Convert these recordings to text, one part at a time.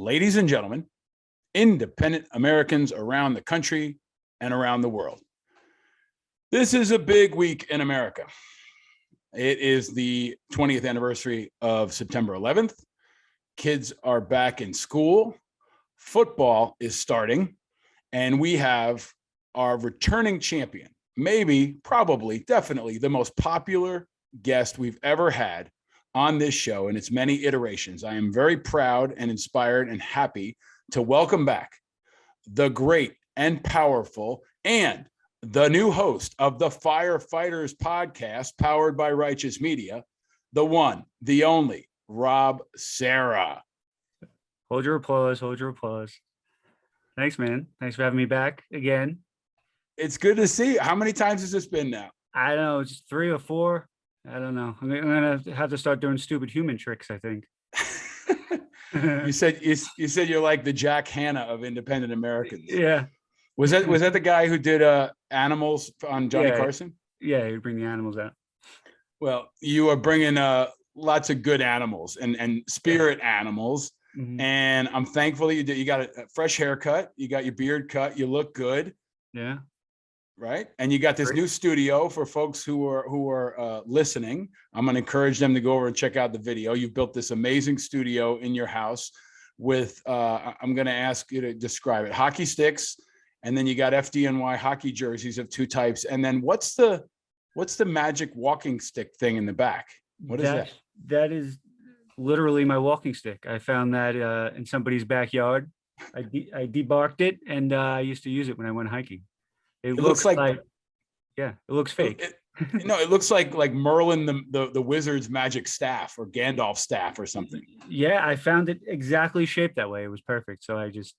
ladies and gentlemen, independent Americans around the country and around the world. This is a big week in America. It is the 20th anniversary of September 11th. Kids are back in school. Football is starting, and we have our returning champion, maybe, probably, definitely the most popular guest we've ever had on this show in its many iterations. I am very proud and inspired and happy to welcome back the great and powerful and the new host of the Firefighters podcast, powered by Righteous Media, the one, the only, Rob Serra. Hold your applause. Hold your applause. Thanks, man. Thanks for having me back again. It's good to see you. How many times has this been now? I don't know. It's 3 or 4. I don't know. I'm going to have to start doing stupid human tricks, I think. You said you're like the Jack Hanna of independent Americans. Yeah. Was that the guy who did animals on Johnny Carson? Yeah, he'd bring the animals out. Well, you are bringing lots of good animals and spirit animals. Mm-hmm. And I'm thankful that you got a fresh haircut. You got your beard cut. You look good. Yeah. Right. And you got this new studio for folks who are listening. I'm going to encourage them to go over and check out the video. You've built this amazing studio in your house with I'm going to ask you to describe it. Hockey sticks. And then you got Fdny hockey jerseys of 2 types. And then what's the magic walking stick thing in the back? What is that? That is literally my walking stick. I found that in somebody's backyard. I debarked it, and I used to use it when I went hiking. It looks like it looks fake. It looks like Merlin the wizard's magic staff, or Gandalf's staff or something. Yeah, I found it exactly shaped that way. It was perfect. So I just,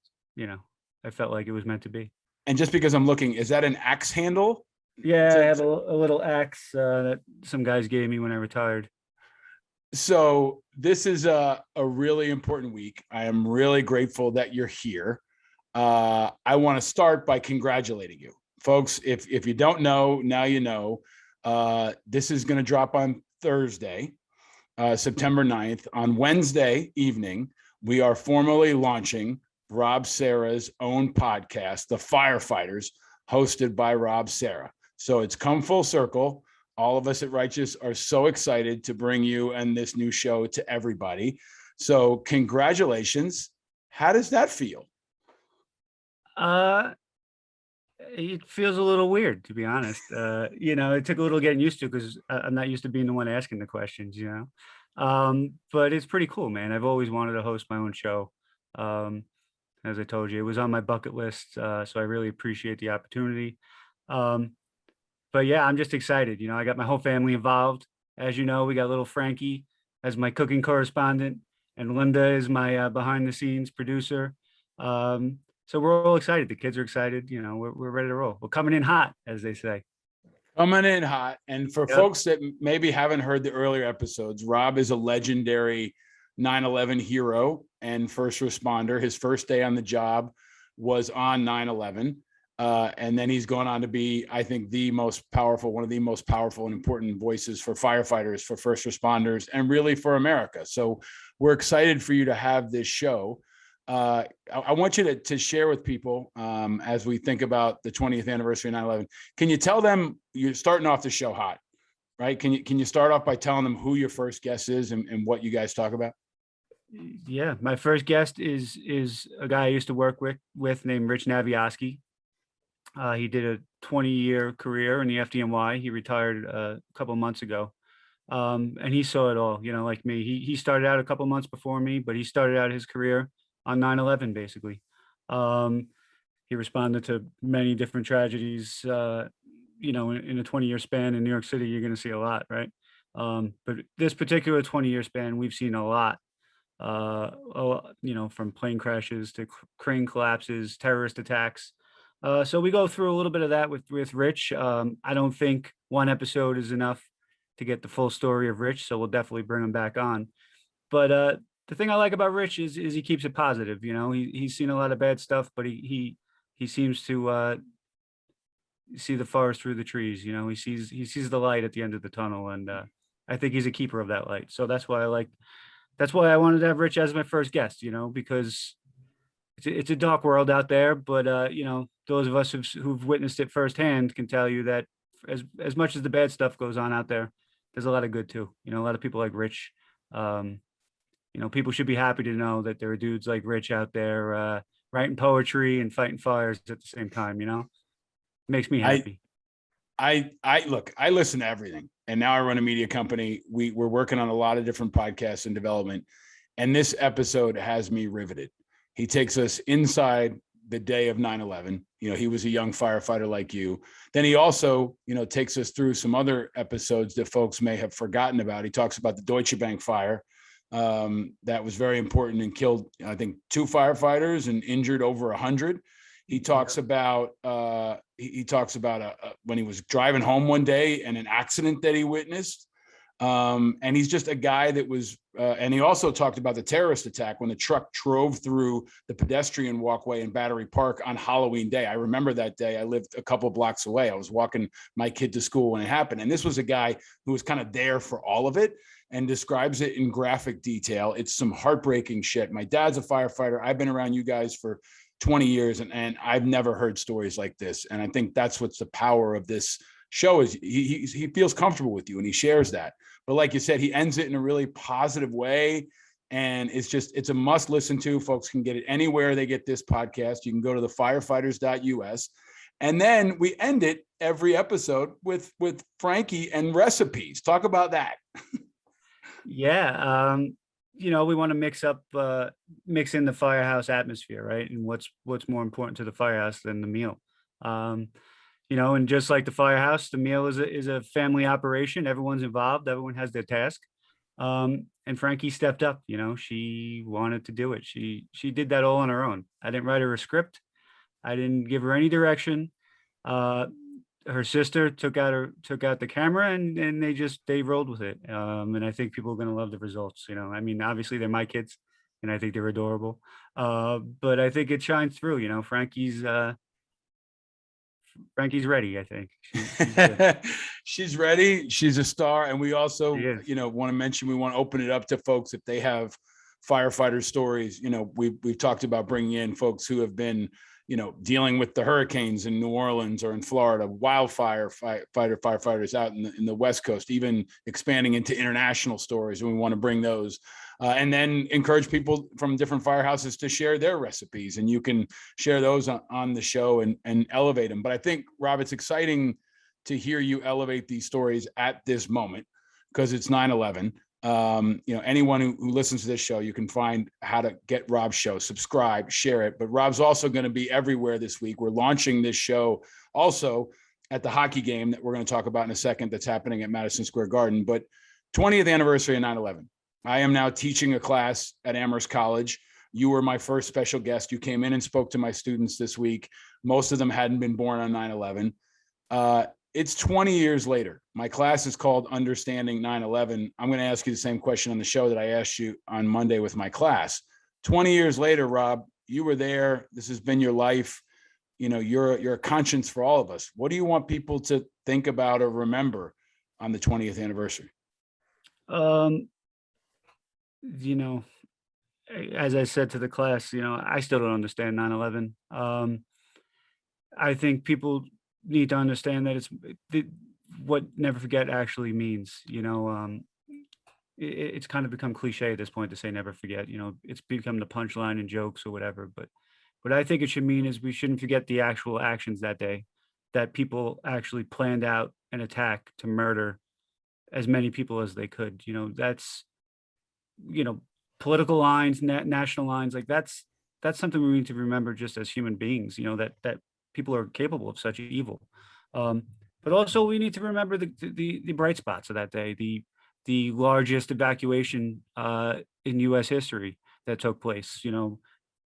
I felt like it was meant to be. And just because I'm looking, is that an axe handle? Yeah, I have a little axe that some guys gave me when I retired. So this is a really important week. I am really grateful that you're here. I want to start by congratulating you. Folks, if you don't know, now you know. This is going to drop on Thursday, September 9th. On Wednesday evening, we are formally launching Rob Serra's own podcast, The Firefighters, hosted by Rob Serra. So it's come full circle. All of us at Righteous are so excited to bring you and this new show to everybody. So congratulations. How does that feel? It feels a little weird, to be honest. It took a little getting used to because I'm not used to being the one asking the questions, but it's pretty cool, man. I've always wanted to host my own show. As I told you, it was on my bucket list. So I really appreciate the opportunity. But yeah, I'm just excited. I got my whole family involved. As you know, we got little Frankie as my cooking correspondent, and Linda is my behind the scenes producer. So we're all excited. The kids are excited. We're ready to roll. We're coming in hot, as they say. Coming in hot. And for folks that maybe haven't heard the earlier episodes, Rob is a legendary 9/11 hero and first responder. His first day on the job was on 9/11. And then he's gone on to be, I think, one of the most powerful and important voices for firefighters, for first responders, and really for America. So we're excited for you to have this show. I want you to share with people as we think about the 20th anniversary of 9/11. Can you tell them, you're starting off the show hot, right? Can you start off by telling them who your first guest is and what you guys talk about? Yeah, my first guest is a guy I used to work with named Rich Navioski. He did a 20-year career in the FDNY. He retired a couple months ago. And he saw it all, like me. He started out a couple months before me, but he started out his career on 9/11, basically. He responded to many different tragedies. In a 20-year span in New York City, you're going to see a lot, right? But this particular 20-year span, we've seen a lot. From plane crashes to crane collapses, terrorist attacks. So we go through a little bit of that with Rich. I don't think one episode is enough to get the full story of Rich, so we'll definitely bring him back on. But the thing I like about Rich is he keeps it positive. He's seen a lot of bad stuff, but he seems to see the forest through the trees. He sees the light at the end of the tunnel, and I think he's a keeper of that light. So that's why I like that's why I wanted to have Rich as my first guest, because it's a dark world out there, but those of us who've witnessed it firsthand can tell you that as much as the bad stuff goes on out there, there's a lot of good too. A lot of people like Rich. Um, people should be happy to know that there are dudes like Rich out there writing poetry and fighting fires at the same time. Makes me I happy. I look, I listen to everything, and now I run a media company. We're working on a lot of different podcasts and development, and this episode has me riveted. He takes us inside the day of 9/11. He was a young firefighter like you. Then he also, takes us through some other episodes that folks may have forgotten about. He talks about the Deutsche Bank fire. That was very important and killed, I think, 2 firefighters and injured over 100. He talks about when he was driving home one day and an accident that he witnessed. And he's just a guy that was, and he also talked about the terrorist attack when the truck drove through the pedestrian walkway in Battery Park on Halloween Day. I remember that day. I lived a couple of blocks away. I was walking my kid to school when it happened. And this was a guy who was kind of there for all of it and describes it in graphic detail. It's some heartbreaking shit. My dad's a firefighter. I've been around you guys for 20 years and I've never heard stories like this. And I think that's what's the power of this show is he feels comfortable with you and he shares that. But like you said, he ends it in a really positive way. And it's a must listen to. Folks can get it anywhere they get this podcast. You can go to the firefighters.us. And then we end it every episode with Frankie and recipes. Talk about that. Yeah. We want to mix in the firehouse atmosphere, right? And what's more important to the firehouse than the meal? And just like the firehouse, the meal is a family operation. Everyone's involved. Everyone has their task. And Frankie stepped up. She wanted to do it. She did that all on her own. I didn't write her a script. I didn't give her any direction. Her sister took out the camera and they rolled with it. And I think people are going to love the results. Obviously they're my kids and I think they're adorable. But I think it shines through. Frankie's ready. I think she's good. She's ready. She's a star. And we also, She is. want to mention, we want to open it up to folks if they have firefighter stories. We've talked about bringing in folks who have been, dealing with the hurricanes in New Orleans or in Florida, wildfire firefighters out in the West Coast, even expanding into international stories. And we want to bring those. And then encourage people from different firehouses to share their recipes. And you can share those on the show and elevate them. But I think, Rob, it's exciting to hear you elevate these stories at this moment because it's 9/11. Anyone who listens to this show, you can find how to get Rob's show, subscribe, share it. But Rob's also going to be everywhere this week. We're launching this show also at the hockey game that we're going to talk about in a second that's happening at Madison Square Garden. But 20th anniversary of 9/11. I am now teaching a class at Amherst College. You were my first special guest. You came in and spoke to my students this week. Most of them hadn't been born on 9/11. It's 20 years later. My class is called Understanding 9/11. I'm going to ask you the same question on the show that I asked you on Monday with my class. 20 years later, Rob, you were there. This has been your life. You're a conscience for all of us. What do you want people to think about or remember on the 20th anniversary? As I said to the class, I still don't understand 9/11. I think people need to understand that what never forget actually means. It's kind of become cliche at this point to say never forget. It's become the punchline in jokes or whatever. But what I think it should mean is we shouldn't forget the actual actions that day, that people actually planned out an attack to murder as many people as they could. That's political lines, national lines, like that's something we need to remember just as human beings, that people are capable of such evil. But also we need to remember the bright spots of that day, the largest evacuation in US history that took place,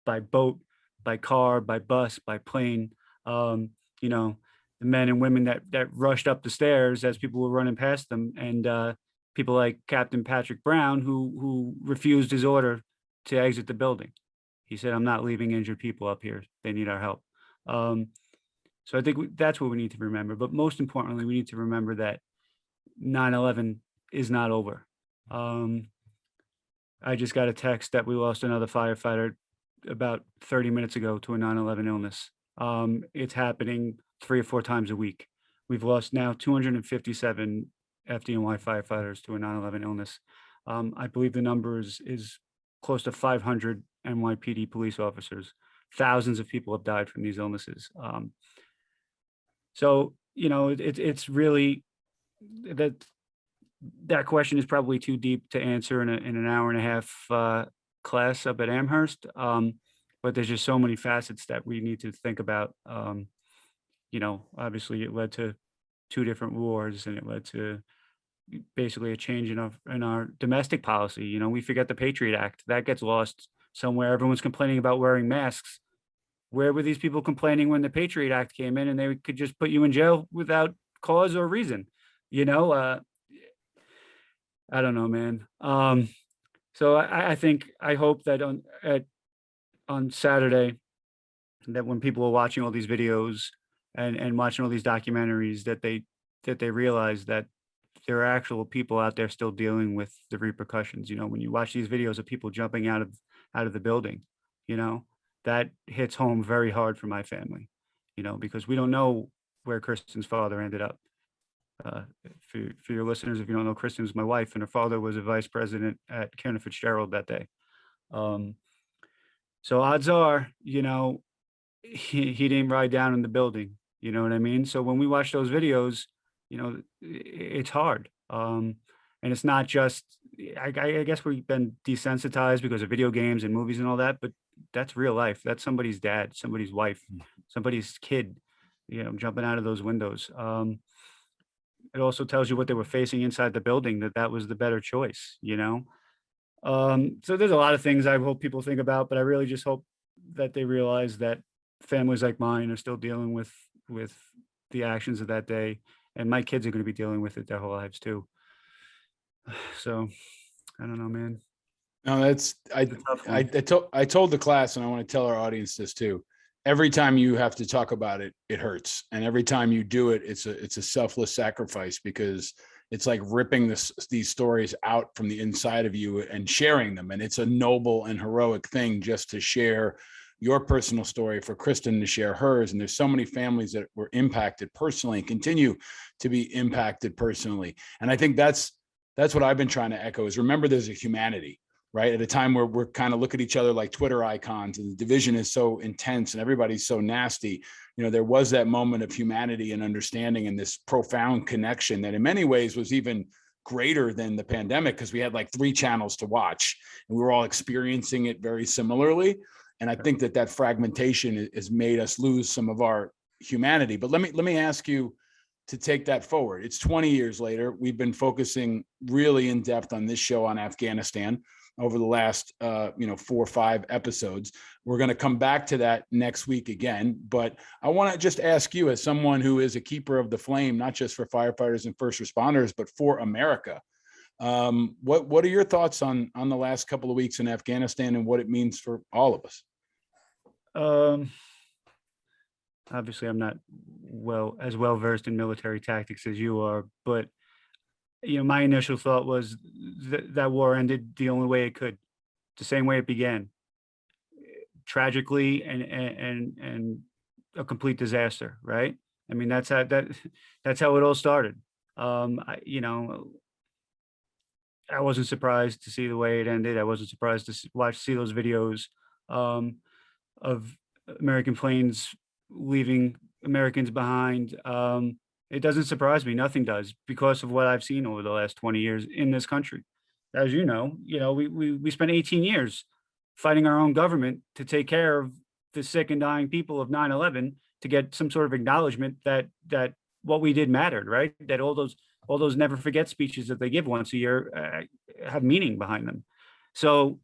by boat, by car, by bus, by plane. The men and women that rushed up the stairs as people were running past them, and people like Captain Patrick Brown, who refused his order to exit the building. He said, "I'm not leaving injured people up here. They need our help." So I think that's what we need to remember. But most importantly, we need to remember that 9/11 is not over. I just got a text that we lost another firefighter about 30 minutes ago to a 9/11 illness. It's happening 3 or 4 times a week. We've lost now 257 FDNY firefighters to a 9/11 illness. I believe the number is close to 500 NYPD police officers. Thousands of people have died from these illnesses. So, it's really that that question is probably too deep to answer in an hour and a half class up at Amherst. But there's just so many facets that we need to think about. Obviously it led to 2 different wars, and it led to basically a change in our domestic policy. We forget the Patriot Act. That gets lost somewhere. Everyone's complaining about wearing masks. Where were these people complaining when the Patriot Act came in and they could just put you in jail without cause or reason? You know, uh, I don't know, man. So I hope that on Saturday, that when people are watching all these videos and watching all these documentaries, that they realize that there are actual people out there still dealing with the repercussions. When you watch these videos of people jumping out of the building, you know, that hits home very hard for my family, because we don't know where Kristen's father ended up. For your listeners, if you don't know, Kristen was my wife, and her father was a vice president at Cantor Fitzgerald that day. Um, so odds are, he didn't ride down in the building. You know what I mean? So when we watch those videos, it's hard. And it's not just, I guess we've been desensitized because of video games and movies and all that, but that's real life. That's somebody's dad, somebody's wife, somebody's kid, jumping out of those windows. It also tells you what they were facing inside the building, that was the better choice. So there's a lot of things I hope people think about, but I really just hope that they realize that families like mine are still dealing with the actions of that day, and my kids are going to be dealing with it their whole lives too. So I don't know, man. No, that's It's a tough one. I told the class, and I want to tell our audience this too. Every time you have to talk about it, it hurts, and every time you do it, it's a selfless sacrifice, because it's like ripping these stories out from the inside of you and sharing them, and it's a noble and heroic thing just to share your personal story, for Kristen to share hers. And there's so many families that were impacted personally and continue to be impacted personally. And I think that's what I've been trying to echo, is remember there's a humanity, right? At a time where we're kind of look at each other like Twitter icons, and the division is so intense and everybody's so nasty. There was that moment of humanity and understanding, and this profound connection that in many ways was even greater than the pandemic, because we had like 3 channels to watch and we were all experiencing it very similarly. And I think that fragmentation has made us lose some of our humanity. But let me ask you to take that forward. It's 20 years later. We've been focusing really in depth on this show on Afghanistan over the last 4 or 5 episodes. We're going to come back to that next week again, but I want to just ask you, as someone who is a keeper of the flame, not just for firefighters and first responders, but for America, what are your thoughts on the last couple of weeks in Afghanistan and what it means for all of us? Obviously I'm not as well versed in military tactics as you are, but my initial thought was that war ended the only way it could, the same way it began, tragically and a complete disaster, right? I mean, that's how it all started. I wasn't surprised to see the way it ended. I wasn't surprised to see those videos of American planes leaving Americans behind. It doesn't surprise me. Nothing does, because of what I've seen over the last 20 years in this country. As we spent 18 years fighting our own government to take care of the sick and dying people of 9/11, to get some sort of acknowledgement that what we did mattered, right? That all those never forget speeches that they give once a year have meaning behind them. So,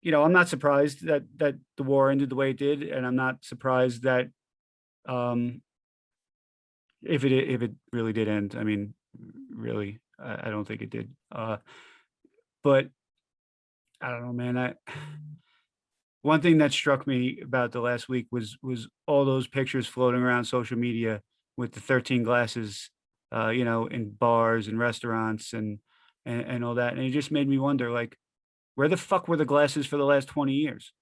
I'm not surprised that the war ended the way it did, and I'm not surprised that if it really did end. I mean, really, I don't think it did. But I don't know, man. One thing that struck me about the last week was all those pictures floating around social media with the 13 glasses, in bars and restaurants and all that, and it just made me wonder, like, Where the fuck were the glasses for the last 20 years?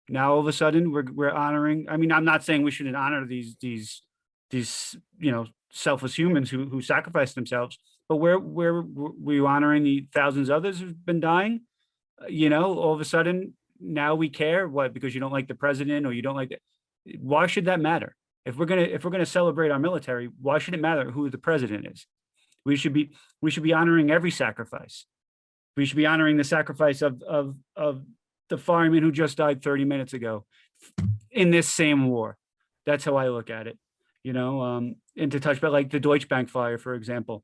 Now all of a sudden we're honoring. I mean, I'm not saying we shouldn't honor these selfless humans who sacrifice themselves, but where we honoring the thousands of others who've been dying? All of a sudden now we care. What? Because you don't like the president or you don't like it? Why should that matter? If we're gonna celebrate our military, why should it matter who the president is? We should be honoring every sacrifice. We should be honoring the sacrifice of the fireman who just died 30 minutes ago in this same war. That's how I look at it. And to touch about like the Deutsche Bank fire, for example,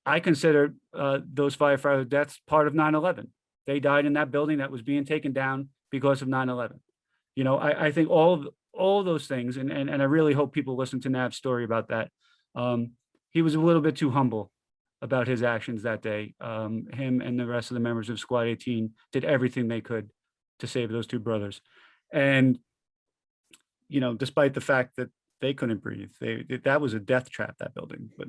I consider those firefighter deaths part of 9/11. They died in that building that was being taken down because of 9/11. I think all those things, and I really hope people listen to Nav's story about that. He was a little bit too humble about his actions that day. Him and the rest of the members of Squad 18 did everything they could to save those two brothers. And, despite the fact that they couldn't breathe, that was a death trap, that building. But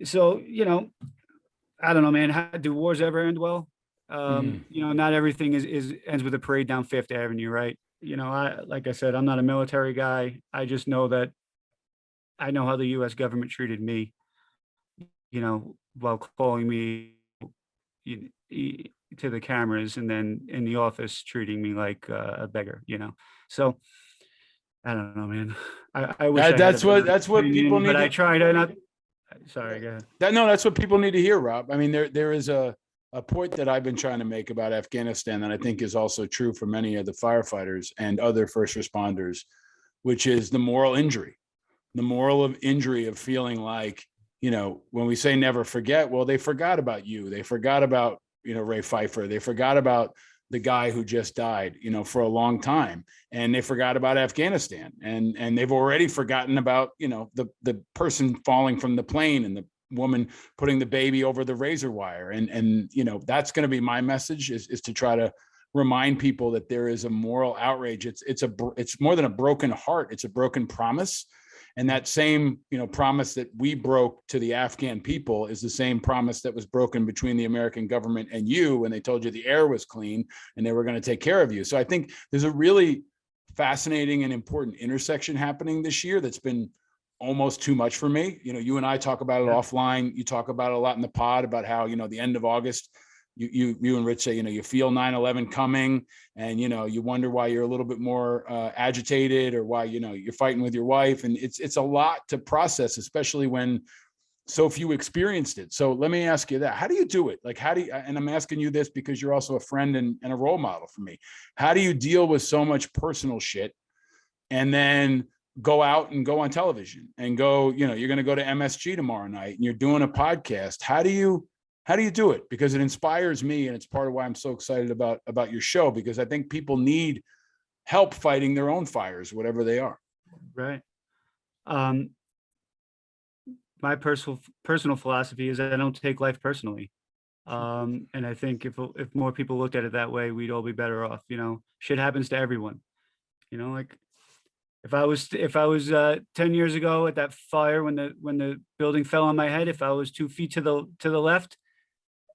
so, I don't know, man, how do wars ever end well? Not everything ends with a parade down Fifth Avenue, right? Like I said, I'm not a military guy. I just know that I know how the US government treated me, while calling me to the cameras and then in the office treating me like a beggar, So I don't know, man. I wish That's what people need. But I try to not. Sorry, go ahead. That's what people need to hear, Rob. I mean, there is a point that I've been trying to make about Afghanistan that I think is also true for many of the firefighters and other first responders, which is the moral injury of feeling like, when we say never forget, well, they forgot about you. They forgot about, Ray Pfeiffer. They forgot about the guy who just died, for a long time. And they forgot about Afghanistan. And they've already forgotten about, the person falling from the plane and the woman putting the baby over the razor wire. And that's going to be my message is to try to remind people that there is a moral outrage. It's more than a broken heart. It's a broken promise. And that same, promise that we broke to the Afghan people is the same promise that was broken between the American government and you when they told you the air was clean and they were going to take care of you. So I think there's a really fascinating and important intersection happening this year that's been almost too much for me. You and I talk about it offline. You talk about it a lot in the pod about how, the end of August, you and Rich say, you feel 9/11 coming and, you wonder why you're a little bit more agitated or why, you're fighting with your wife. And it's a lot to process, especially when so few experienced it. So let me ask you that. How do you do it? Like, and I'm asking you this because you're also a friend and a role model for me. How do you deal with so much personal shit and then go out and go on television and go, you're going to go to MSG tomorrow night and you're doing a podcast. How do you do it? Because it inspires me. And it's part of why I'm so excited about your show, because I think people need help fighting their own fires, whatever they are. Right. My personal philosophy is that I don't take life personally. And I think if more people looked at it that way, we'd all be better off. Shit happens to everyone. Like if I was 10 years ago at that fire when the building fell on my head, if I was 2 feet to the left,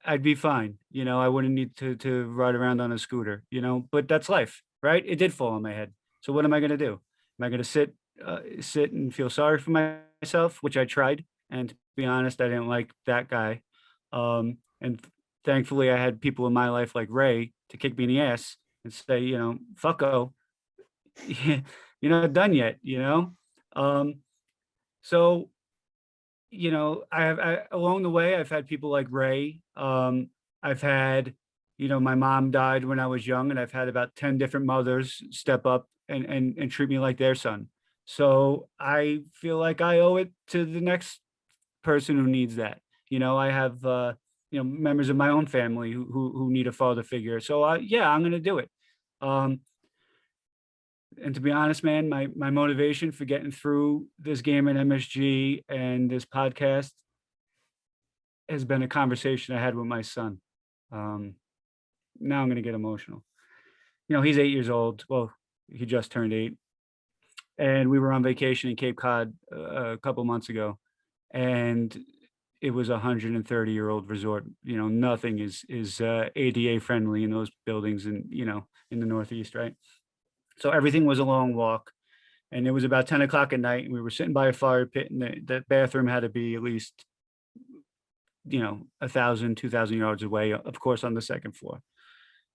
I'd be fine. I wouldn't need to ride around on a scooter, but that's life, right? It did fall on my head. So what am I going to do? Am I going to sit and feel sorry for myself, which I tried. And to be honest, I didn't like that guy. And thankfully I had people in my life like Ray to kick me in the ass and say, fucko, you're not done yet, So, along the way, I've had people like Ray. I've had, my mom died when I was young, and I've had about 10 different mothers step up and treat me like their son. So I feel like I owe it to the next person who needs that. I have, members of my own family who need a father figure. So I'm going to do it. And to be honest, man, my motivation for getting through this game at MSG and this podcast has been a conversation I had with my son. Now I'm going to get emotional. He's 8 years old. Well, he just turned 8. And we were on vacation in Cape Cod a couple months ago. And, it was a 130-year-old resort. Nothing is ADA friendly in those buildings, and in the Northeast, right? So everything was a long walk, and it was about 10 o'clock at night, and we were sitting by a fire pit, and the bathroom had to be at least 1,000, 2,000 yards away, of course, on the second floor.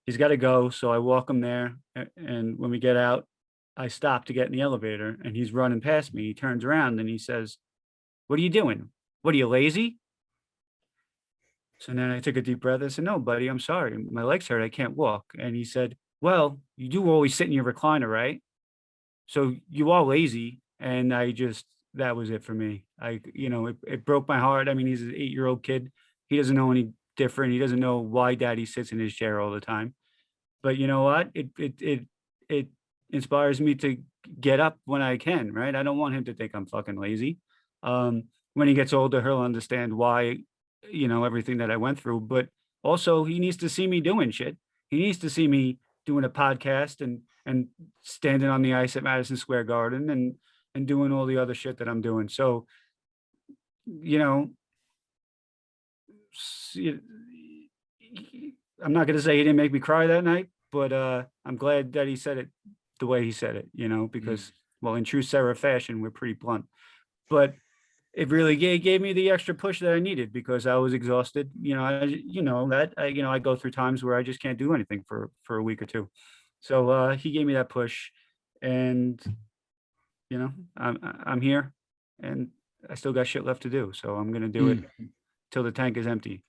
He's got to go, so I walk him there, and when we get out, I stop to get in the elevator, and he's running past me. He turns around and he says, "What are you doing? What are you, lazy?" So then I took a deep breath. I said, "No, buddy, I'm sorry. My legs hurt. I can't walk." And he said, "Well, you do always sit in your recliner, right? So you are lazy." And that was it for me. It broke my heart. I mean, he's an 8-year-old kid. He doesn't know any different. He doesn't know why daddy sits in his chair all the time. But you know what? It inspires me to get up when I can, right? I don't want him to think I'm fucking lazy. When he gets older, he'll understand why, everything that I went through. But also, he needs to see me doing shit. He needs to see me doing a podcast and standing on the ice at Madison Square Garden and doing all the other shit that I'm doing. So, you know, s- y- I'm not going to say he didn't make me cry that night, but I'm glad that he said it the way he said it, because, well, in true Serra fashion, we're pretty blunt. But it really gave me the extra push that I needed because I was exhausted. I go through times where I just can't do anything for a week or two. So he gave me that push, and I'm here, and I still got shit left to do. So I'm gonna do it till the tank is empty.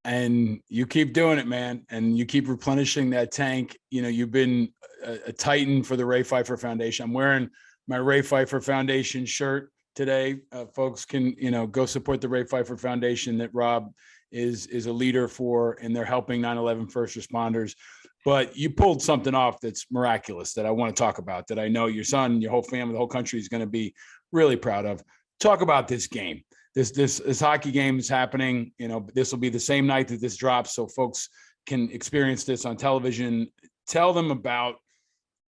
And you keep doing it, man, and you keep replenishing that tank. You've been a titan for the Ray Pfeiffer Foundation. I'm wearing my Ray Pfeiffer Foundation shirt today. Folks can go support the Ray Pfeiffer Foundation that Rob is a leader for, and they're helping 9/11 first responders. But you pulled something off that's miraculous that I want to talk about, that I know your son, your whole family, the whole country is going to be really proud of. Talk about this game. This hockey game is happening. This will be the same night that this drops, so folks can experience this on television. Tell them about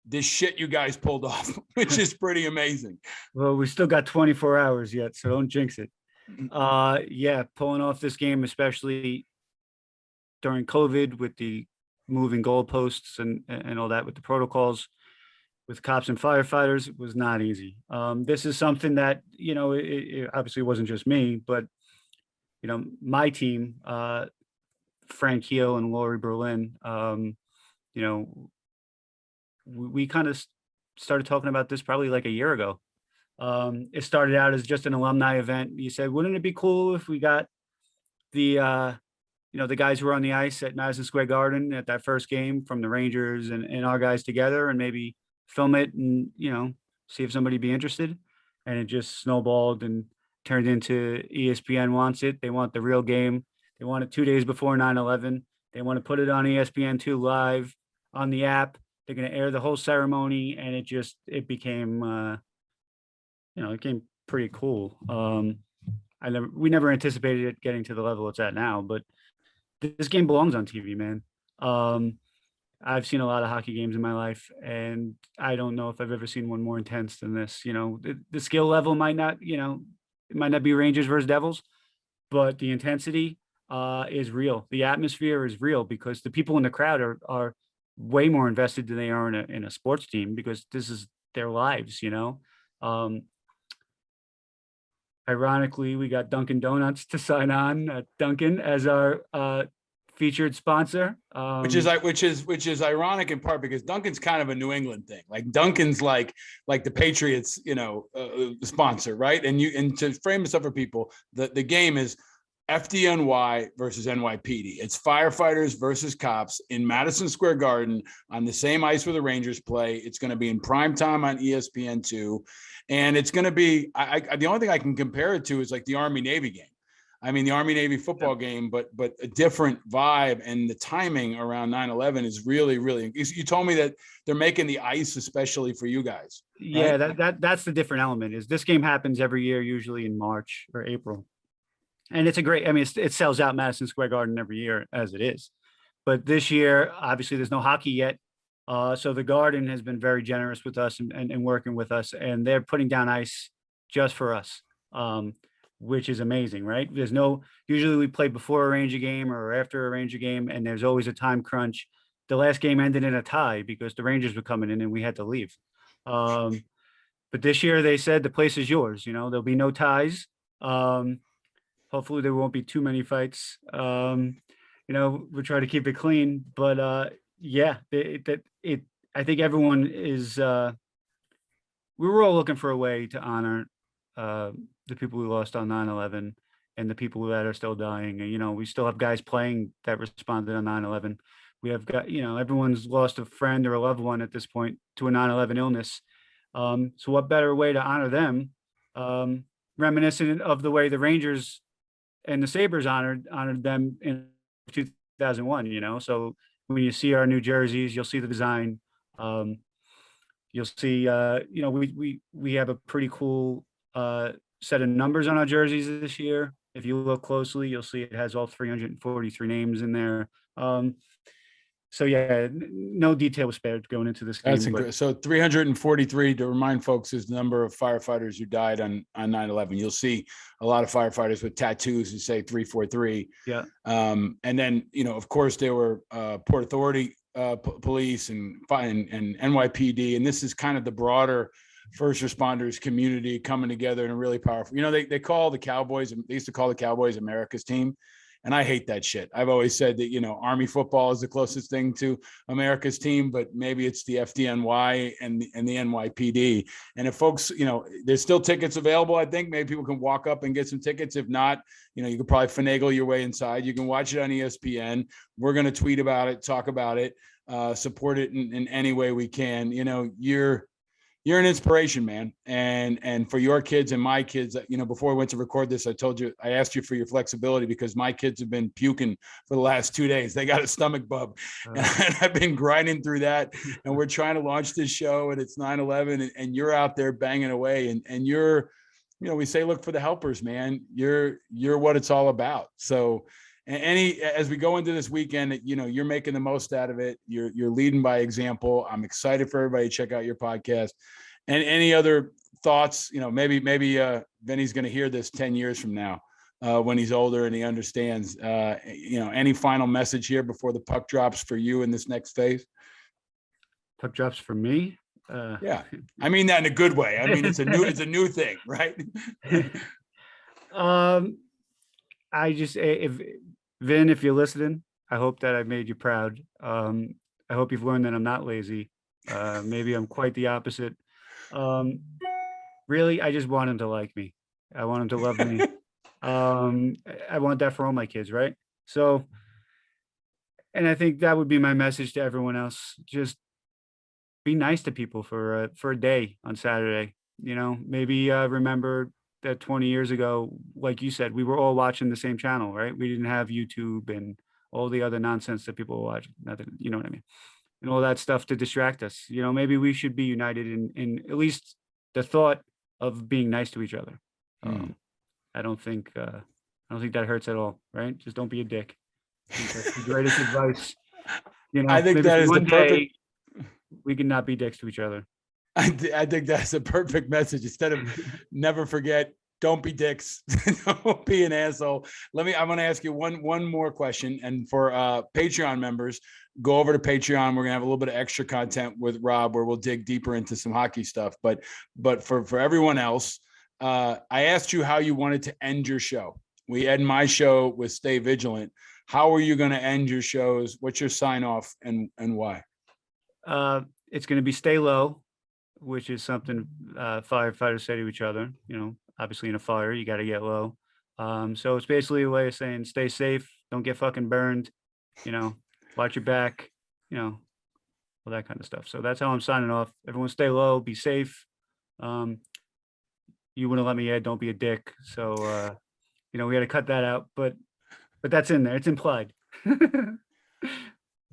this shit you guys pulled off, which is pretty amazing. Well, we still got 24 hours yet, so don't jinx it. Yeah, pulling off this game, especially during COVID with the moving goalposts and all that with the protocols with cops and firefighters, was not easy. This is something that, it obviously wasn't just me, but, my team, Frank Heel and Lori Berlin, we kind of started talking about this probably like a year ago. It started out as just an alumni event. You said, wouldn't it be cool if we got the guys who were on the ice at Madison Square Garden at that first game from the Rangers and our guys together, and maybe film it and, see if somebody'd be interested. And it just snowballed and turned into ESPN wants it. They want the real game. They want it 2 days before 9/11. They want to put it on ESPN2 live on the app. They're going to air the whole ceremony. And it became, it became pretty cool. We never anticipated it getting to the level it's at now, but this game belongs on TV, man. I've seen a lot of hockey games in my life, and I don't know if I've ever seen one more intense than this. The skill level might not, it might not be Rangers versus Devils, but the intensity is real. The atmosphere is real because the people in the crowd are way more invested than they are in a sports team because this is their lives. Ironically, we got Dunkin' Donuts to sign on, Dunkin' as our featured sponsor, which is ironic in part because Dunkin's kind of a New England thing. Like Dunkin's like the Patriots, sponsor, right? And to frame this up for people, the game is FDNY versus NYPD. It's firefighters versus cops in Madison Square Garden on the same ice where the Rangers play. It's going to be in prime time on ESPN2, and it's going to be. The only thing I can compare it to is like the Army Navy game. I mean, the Army Navy football game, but a different vibe, and the timing around 9/11 is really, really. You told me that they're making the ice especially for you guys. Yeah, right? that's the different element. Is this game happens every year, usually in March or April, and it's a great. I mean, it sells out Madison Square Garden every year as it is, but this year, obviously, there's no hockey yet. So the Garden has been very generous with us and working with us, and they're putting down ice just for us. which is amazing, right? Usually we play before a Ranger game or after a Ranger game, and there's always a time crunch. The last game ended in a tie because the Rangers were coming in and we had to leave. But this year they said the place is yours. There'll be no ties. Hopefully there won't be too many fights. We'll try to keep it clean, but yeah, I think everyone is, we were all looking for a way to honor the people we lost on 9/11 and the people that are still dying. And, we still have guys playing that responded on 9/11. We have got, everyone's lost a friend or a loved one at this point to a 9/11 illness. So what better way to honor them, reminiscent of the way the Rangers and the Sabres honored them in 2001, so when you see our new jerseys, you'll see the design. You'll see, we have a pretty cool set of numbers on our jerseys this year. If you look closely, you'll see it has all 343 names in there. So yeah, no detail was spared going into this game. That's incredible. So 343, to remind folks, is the number of firefighters who died on 9/11. You'll see a lot of firefighters with tattoos who say 343. Yeah. And then, of course, there were Port Authority police and NYPD, and this is kind of the broader first responders community coming together in a really powerful. They call the Cowboys. They used to call the Cowboys America's team. And I hate that shit. I've always said that, Army football is the closest thing to America's team, but maybe it's the FDNY and the NYPD. And if folks, there's still tickets available, I think maybe people can walk up and get some tickets. If not, you could probably finagle your way inside. You can watch it on ESPN. We're going to tweet about it, talk about it, support it in any way we can. You're an inspiration, man. And for your kids and my kids, before we went to record this, I asked you for your flexibility because my kids have been puking for the last 2 days. They got a stomach bug and I've been grinding through that, and we're trying to launch this show, and it's 9/11 and you're out there banging away, and you're, we say, look for the helpers, man. You're what it's all about. So as we go into this weekend, you're making the most out of it. You're leading by example. I'm excited for everybody to check out your podcast. And any other thoughts, maybe Vinny's going to hear this 10 years from now when he's older and he understands, any final message here before the puck drops for you in this next phase? Puck drops for me. Yeah, I mean that in a good way. I mean, it's a new thing, right? Vin, if you're listening, I hope that I made you proud. I hope you've learned that I'm not lazy. Maybe I'm quite the opposite. Really, I just want him to like me. I want him to love me. I want that for all my kids, right? So, and I think that would be my message to everyone else. Just be nice to people for a day on Saturday. Maybe remember that 20 years ago, like you said, we were all watching the same channel, right? We didn't have YouTube and all the other nonsense that people were watching. Nothing, you know what I mean? And all that stuff to distract us. Maybe we should be united in at least the thought of being nice to each other. I don't think that hurts at all, right? Just don't be a dick. I think that's the greatest advice. I think that is the perfect. We can not be dicks to each other. I think that's a perfect message. Instead of never forget, don't be dicks. Don't be an asshole. I'm going to ask you one more question. And for Patreon members, go over to Patreon. We're going to have a little bit of extra content with Rob where we'll dig deeper into some hockey stuff. But for everyone else, I asked you how you wanted to end your show. We end my show with Stay Vigilant. How are you going to end your shows? What's your sign off and why? It's going to be stay low, which is something firefighters say to each other. Obviously in a fire, you got to get low. So it's basically a way of saying stay safe, don't get fucking burned, watch your back, all that kind of stuff. So that's how I'm signing off. Everyone stay low, be safe. You wouldn't let me add, don't be a dick. So, we got to cut that out, but that's in there. It's implied.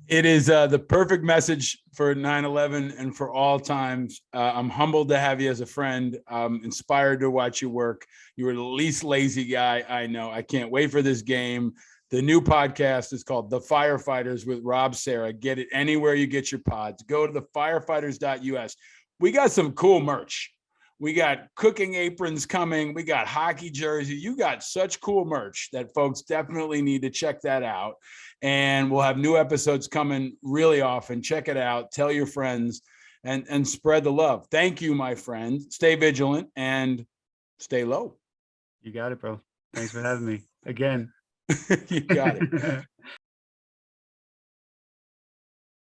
It is the perfect message for 9/11 and for all times. I'm humbled to have you as a friend. I'm inspired to watch you work. You are the least lazy guy I know. I can't wait for this game. The new podcast is called The Firefighters with Rob Serra. Get it anywhere you get your pods. Go to thefirefighters.us. We got some cool merch. We got cooking aprons coming. We got hockey jerseys. You got such cool merch that folks definitely need to check that out. And we'll have new episodes coming really often. Check it out. Tell your friends and spread the love. Thank you, my friend. Stay vigilant and stay low. You got it, bro. Thanks for having me again. You got it.